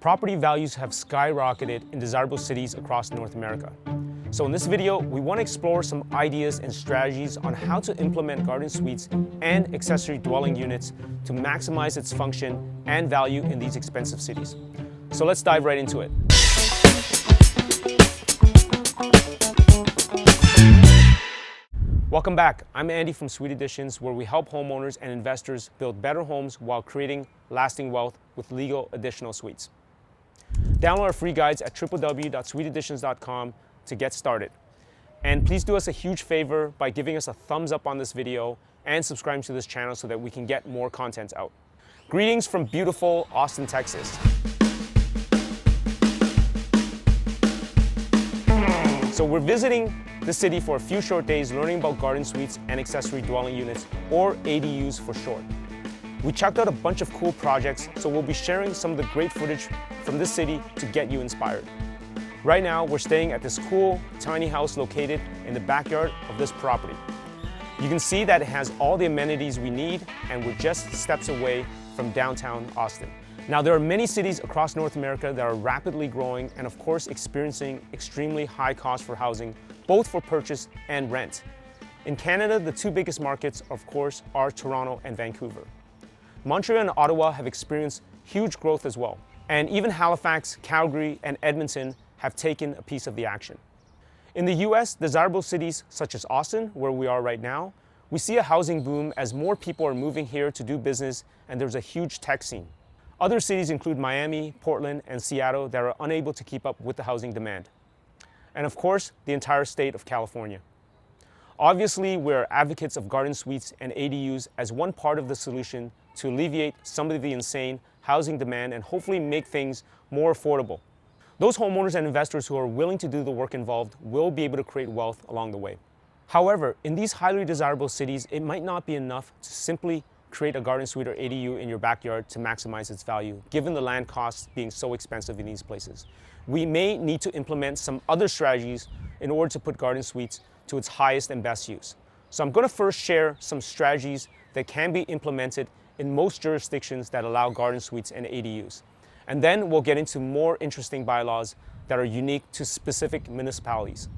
Property values have skyrocketed in desirable cities across North America. So in this video, we want to explore some ideas and strategies on how to implement garden suites and accessory dwelling units to maximize its function and value in these expensive cities. So let's dive right into it. Welcome back. I'm Andy from Suite Additions, where we help homeowners and investors build better homes while creating lasting wealth with legal additional suites. Download our free guides at www.suiteadditions.com to get started. And please do us a huge favor by giving us a thumbs up on this video and subscribing to this channel so that we can get more content out. Greetings from beautiful Austin, Texas. So we're visiting the city for a few short days, learning about garden suites and accessory dwelling units, or ADUs for short. We checked out a bunch of cool projects, so we'll be sharing some of the great footage from this city to get you inspired. Right now, we're staying at this cool, tiny house located in the backyard of this property. You can see that it has all the amenities we need, and we're just steps away from downtown Austin. Now, there are many cities across North America that are rapidly growing and, of course, experiencing extremely high costs for housing, both for purchase and rent. In Canada, the two biggest markets, of course, are Toronto and Vancouver. Montreal and Ottawa have experienced huge growth as well. And even Halifax, Calgary, and Edmonton have taken a piece of the action. In the US, desirable cities such as Austin, where we are right now, we see a housing boom as more people are moving here to do business, and there's a huge tech scene. Other cities include Miami, Portland, and Seattle that are unable to keep up with the housing demand. And of course, the entire state of California. Obviously, we're advocates of garden suites and ADUs as one part of the solution to alleviate some of the insane housing demand and hopefully make things more affordable. Those homeowners and investors who are willing to do the work involved will be able to create wealth along the way. However, in these highly desirable cities, it might not be enough to simply create a garden suite or ADU in your backyard to maximize its value, given the land costs being so expensive in these places. We may need to implement some other strategies in order to put garden suites to its highest and best use. So I'm going to first share some strategies that can be implemented in most jurisdictions that allow garden suites and ADUs. And then we'll get into more interesting bylaws that are unique to specific municipalities.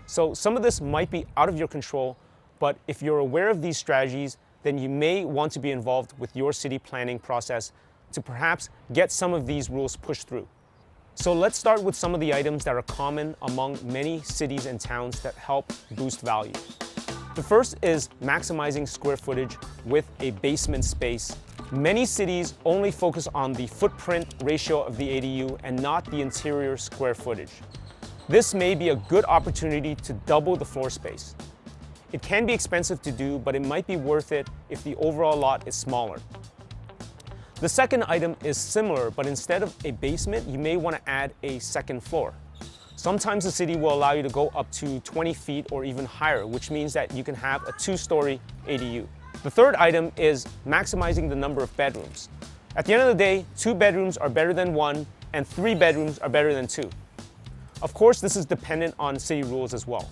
So some of this might be out of your control, but if you're aware of these strategies, then you may want to be involved with your city planning process to perhaps get some of these rules pushed through. So let's start with some of the items that are common among many cities and towns that help boost value. The first is maximizing square footage with a basement space. Many cities only focus on the footprint ratio of the ADU and not the interior square footage. This may be a good opportunity to double the floor space. It can be expensive to do, but it might be worth it if the overall lot is smaller. The second item is similar, but instead of a basement, you may want to add a second floor. Sometimes the city will allow you to go up to 20 feet or even higher, which means that you can have a two-story ADU. The third item is maximizing the number of bedrooms. At the end of the day, 2 bedrooms are better than 1, and 3 bedrooms are better than 2. Of course, this is dependent on city rules as well.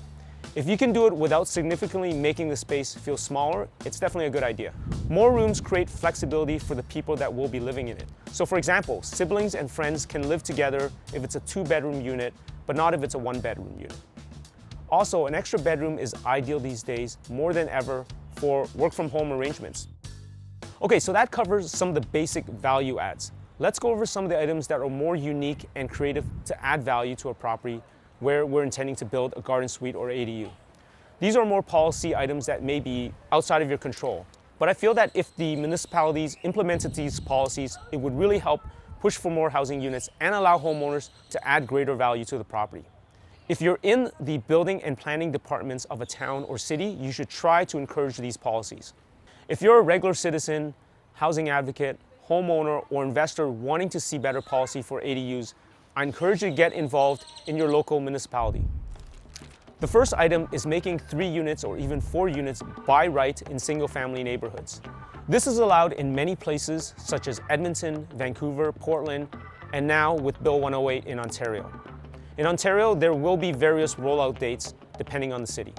If you can do it without significantly making the space feel smaller, it's definitely a good idea. More rooms create flexibility for the people that will be living in it. So for example, siblings and friends can live together if it's a 2-bedroom unit, but not if it's a 1-bedroom unit. Also, an extra bedroom is ideal these days more than ever for work-from-home arrangements. Okay, so that covers some of the basic value adds. Let's go over some of the items that are more unique and creative to add value to a property where we're intending to build a garden suite or ADU. These are more policy items that may be outside of your control, but I feel that if the municipalities implemented these policies, it would really help push for more housing units and allow homeowners to add greater value to the property. If you're in the building and planning departments of a town or city, you should try to encourage these policies. If you're a regular citizen, housing advocate, homeowner, or investor wanting to see better policy for ADUs, I encourage you to get involved in your local municipality. The first item is making 3 units or even 4 units by right in single-family neighborhoods. This is allowed in many places such as Edmonton, Vancouver, Portland, and now with Bill 108 in Ontario. In Ontario, there will be various rollout dates depending on the city.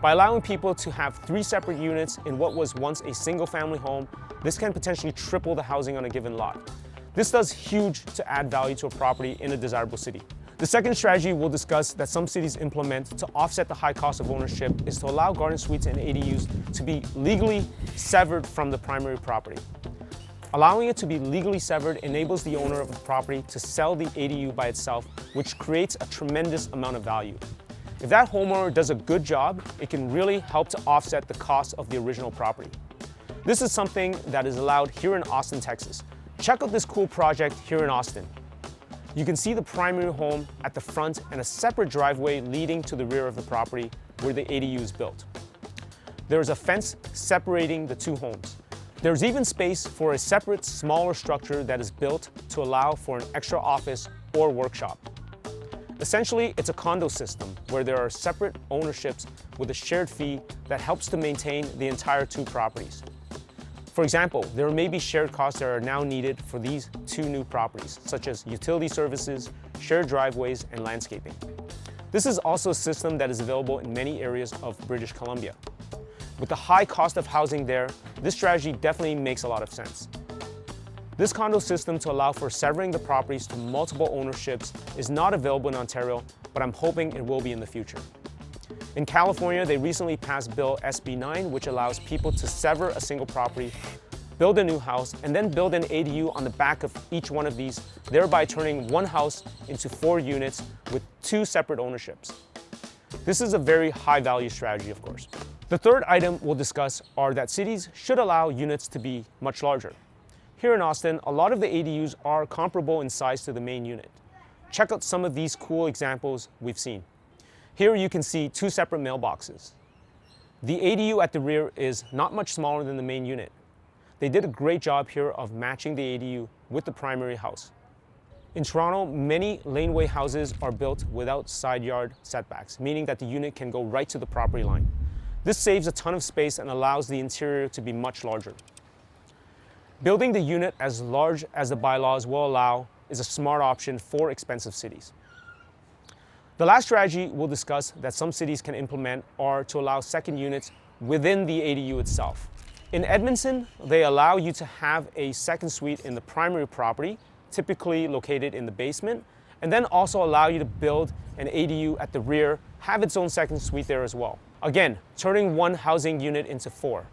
By allowing people to have 3 separate units in what was once a single-family home, this can potentially triple the housing on a given lot. This does huge to add value to a property in a desirable city. The second strategy we'll discuss that some cities implement to offset the high cost of ownership is to allow garden suites and ADUs to be legally severed from the primary property. Allowing it to be legally severed enables the owner of the property to sell the ADU by itself, which creates a tremendous amount of value. If that homeowner does a good job, it can really help to offset the cost of the original property. This is something that is allowed here in Austin, Texas. Check out this cool project here in Austin. You can see the primary home at the front and a separate driveway leading to the rear of the property where the ADU is built. There is a fence separating the two homes. There's even space for a separate, smaller structure that is built to allow for an extra office or workshop. Essentially, it's a condo system where there are separate ownerships with a shared fee that helps to maintain the entire two properties. For example, there may be shared costs that are now needed for these two new properties, such as utility services, shared driveways, and landscaping. This is also a system that is available in many areas of British Columbia. With the high cost of housing there, this strategy definitely makes a lot of sense. This condo system to allow for severing the properties to multiple ownerships is not available in Ontario, but I'm hoping it will be in the future. In California, they recently passed Bill SB 9, which allows people to sever a single property, build a new house, and then build an ADU on the back of each one of these, thereby turning one house into 4 units with 2 separate ownerships. This is a very high value strategy, of course. The third item we'll discuss are that cities should allow units to be much larger. Here in Austin, a lot of the ADUs are comparable in size to the main unit. Check out some of these cool examples we've seen. Here you can see 2 separate mailboxes. The ADU at the rear is not much smaller than the main unit. They did a great job here of matching the ADU with the primary house. In Toronto, many laneway houses are built without side yard setbacks, meaning that the unit can go right to the property line. This saves a ton of space and allows the interior to be much larger. Building the unit as large as the bylaws will allow is a smart option for expensive cities. The last strategy we'll discuss that some cities can implement are to allow second units within the ADU itself. In Edmonton, they allow you to have a second suite in the primary property, typically located in the basement, and then also allow you to build an ADU at the rear, have its own second suite there as well. Again, turning one housing unit into 4.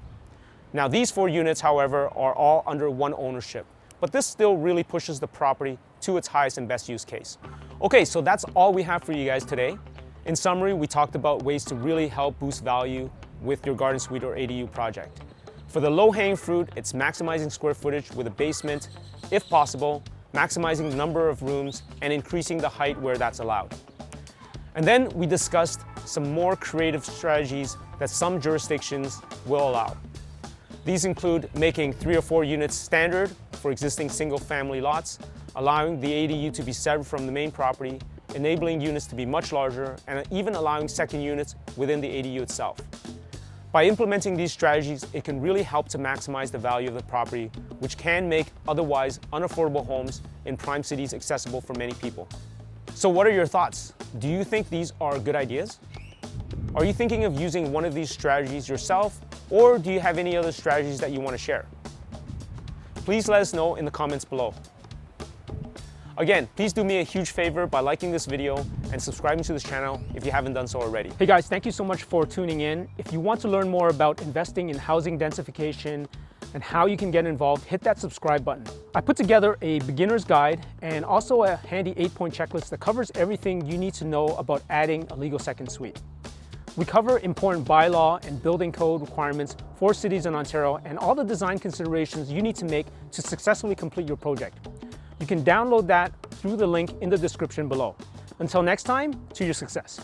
Now these 4 units, however, are all under one ownership, but this still really pushes the property to its highest and best use case. Okay, so that's all we have for you guys today. In summary, we talked about ways to really help boost value with your garden suite or ADU project. For the low-hanging fruit, it's maximizing square footage with a basement, if possible, maximizing the number of rooms, and increasing the height where that's allowed. And then we discussed some more creative strategies that some jurisdictions will allow. These include making 3 or 4 units standard for existing single-family lots, allowing the ADU to be severed from the main property, enabling units to be much larger, and even allowing second units within the ADU itself. By implementing these strategies, it can really help to maximize the value of the property, which can make otherwise unaffordable homes in prime cities accessible for many people. So what are your thoughts? Do you think these are good ideas? Are you thinking of using one of these strategies yourself, or do you have any other strategies that you want to share? Please let us know in the comments below. Again, please do me a huge favor by liking this video and subscribing to this channel if you haven't done so already. Hey guys, thank you so much for tuning in. If you want to learn more about investing in housing densification and how you can get involved, hit that subscribe button. I put together a beginner's guide and also a handy 8-point checklist that covers everything you need to know about adding a legal second suite. We cover important bylaw and building code requirements for cities in Ontario and all the design considerations you need to make to successfully complete your project. You can download that through the link in the description below. Until next time, to your success.